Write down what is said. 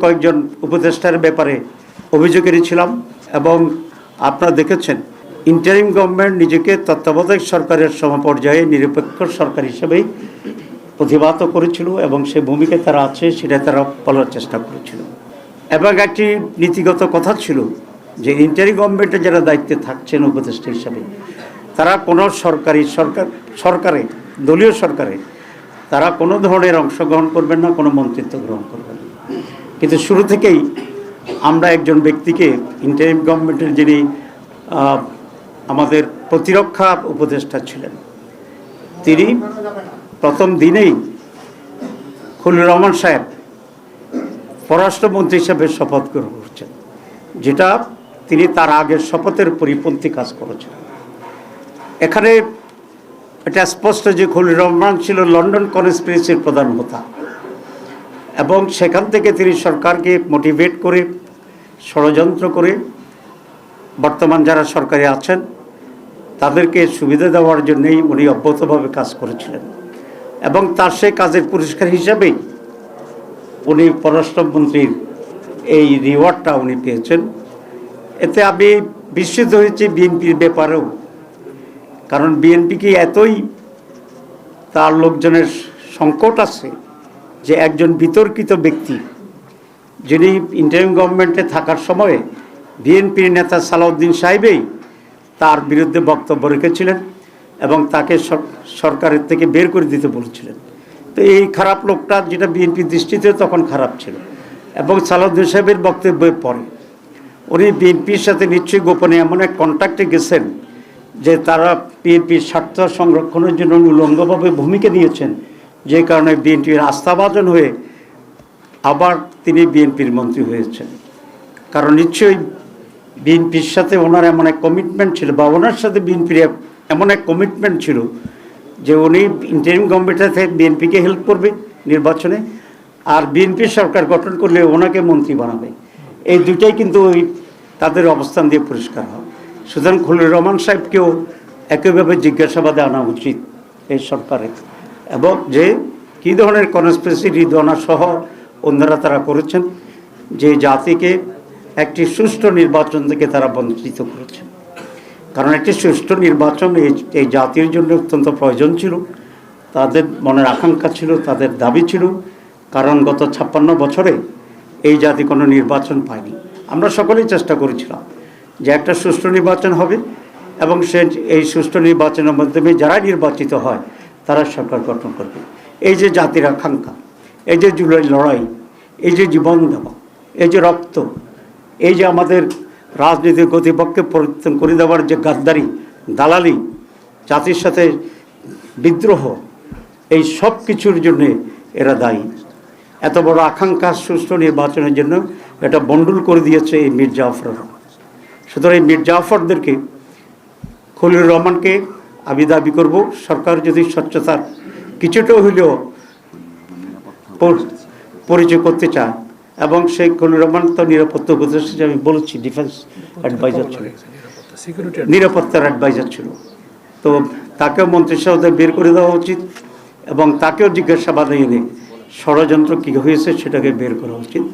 কয়েকজন উপদেষ্টার ব্যাপারে অভিযোগ এনেছিলাম এবং আপনারা দেখেছেন ইন্টারিম গভর্নমেন্ট নিজেকে তত্ত্বাবধায়ক সরকারের সমপর্যায়ে নিরপেক্ষ সরকার হিসেবেই প্রতিবাদ করেছিল এবং সে ভূমিকায় তারা আছে সেটা তারা বলার চেষ্টা করেছিল। এবং একটি নীতিগত কথা ছিল যে ইন্টারিম গভর্নমেন্টে যারা দায়িত্বে থাকছেন উপদেষ্টা হিসাবে তারা কোনো সরকারে দলীয় সরকারে তারা কোনো ধরনের অংশগ্রহণ করবেন না, কোনো মন্ত্রিত্ব গ্রহণ করবেন না। কিন্তু শুরু থেকেই আমরা একজন ব্যক্তিকে ইন্টারিম গভর্নমেন্টের যিনি আমাদের প্রতিরক্ষা উপদেষ্টা ছিলেন তিনি প্রথম দিনেই খলিলুর রহমান সাহেব পররাষ্ট্রমন্ত্রী হিসেবে শপথ গ্রহণ করছেন, যেটা তিনি তার আগের শপথের পরিপন্থী কাজ করেছেন। এখানে এটা স্পষ্ট যে খলিলুর রহমান ছিল লন্ডন কনস্পিরেসির প্রধান হোতা এবং সেখান থেকে তিনি সরকারকে মোটিভেট করে ষড়যন্ত্র করে বর্তমান যারা সরকারে আছেন তাদেরকে সুবিধা দেওয়ার জন্যই উনি অব্যাহতভাবে কাজ করেছিলেন এবং তার সেই কাজের পুরস্কার হিসাবেই উনি পররাষ্ট্রমন্ত্রীর এই রিওয়ার্ডটা উনি পেয়েছেন। এতে আমি বিস্মিত হয়েছি বিএনপির ব্যাপারেও, কারণ বিএনপিকে এতই তার লোকজনের সংকট আছে যে একজন বিতর্কিত ব্যক্তি যিনি ইন্টারিম গভর্নমেন্টে থাকার সময়ে বিএনপির নেতা সালাউদ্দিন সাহেবই তার বিরুদ্ধে বক্তব্য রেখেছিলেন এবং তাকে সরকারের থেকে বের করে দিতে বলেছিলেন। তো এই খারাপ লোকটা, যেটা বিএনপির দৃষ্টিতে তখন খারাপ ছিল, এবং সালাউদ্দিন সাহেবের বক্তব্যের পরে উনি বিএনপির সাথে নিশ্চয়ই গোপনে এমন এক কন্ট্যাক্টে গেছেন যে তারা বিএনপির স্বার্থ সংরক্ষণের জন্য উলঙ্গভাবে ভূমিকা নিয়েছেন, যে কারণে বিএনপির আস্থাভাজন হয়ে আবার তিনি বিএনপির মন্ত্রী হয়েছেন। কারণ নিশ্চয়ই বিএনপির সাথে ওনার এমন এক কমিটমেন্ট ছিল, বা ওনার সাথে বিএনপির এমন এক কমিটমেন্ট ছিল যে উনি ইন্টারিম গভর্নমেন্টের থেকে বিএনপিকে হেল্প করবে নির্বাচনে, আর বিএনপি সরকার গঠন করলে ওনাকে মন্ত্রী বানাবে। এই দুটাই কিন্তু ওই তাদের অবস্থান দিয়ে পরিষ্কার হয়। সুতরাং খলিলুর রহমান সাহেবকেও একইভাবে জিজ্ঞাসাবাদে আনা উচিত এই সরকারের, এবং যে কী ধরনের কনস্পিরেসি হৃদয়না সহ অন্যরা তারা করেছেন, যে জাতিকে একটি সুষ্ঠু নির্বাচন থেকে তারা বঞ্চিত করেছেন। কারণ একটি সুষ্ঠু নির্বাচন এই জাতির জন্য অত্যন্ত প্রয়োজন ছিল, তাদের মনের আকাঙ্ক্ষা ছিল, তাদের দাবি ছিল। কারণ গত 56 বছরে এই জাতি কোনো নির্বাচন পায়নি। আমরা সকলেই চেষ্টা করেছিলাম যে একটা সুষ্ঠু নির্বাচন হবে এবং এই সুষ্ঠু নির্বাচনের মাধ্যমে যারা নির্বাচিত হয় তারা সরকার গঠন করবে। এই যে জাতির আকাঙ্ক্ষা, এই যে জুলাই লড়াই, এই যে জীবন দেওয়া, এই যে রক্ত, এই যে আমাদের রাজনীতির গতিপক্ষে পরিবর্তন করে দেওয়ার যে গাদ্দারি, দালালি, জাতির সাথে বিদ্রোহ, এই সব কিছুর জন্য এরা দায়ী। এত বড় আকাঙ্ক্ষা সুষ্ঠু নির্বাচনের জন্য এটা বন্ডুল করে দিয়েছে এই মীর জাফররা। সুতরাং এই মীর জাফরদেরকে, খলিলুর রহমানকে আমি দাবি করব, সরকার যদি স্বচ্ছতার কিছুটা হইলেও পরিচয় করতে চায়, এবং সেই খলিলুর রহমান তো নিরাপত্তা উপদেষ্টা, আমি বলেছি ডিফেন্স অ্যাডভাইজার ছিল, নিরাপত্তার অ্যাডভাইজার ছিল, তো তাকেও মন্ত্রিসভা থেকে বের করে দেওয়া উচিত এবং তাকেও জিজ্ঞাসাবাদে এনে ষড়যন্ত্র কী হয়েছে সেটাকে বের করা উচিত।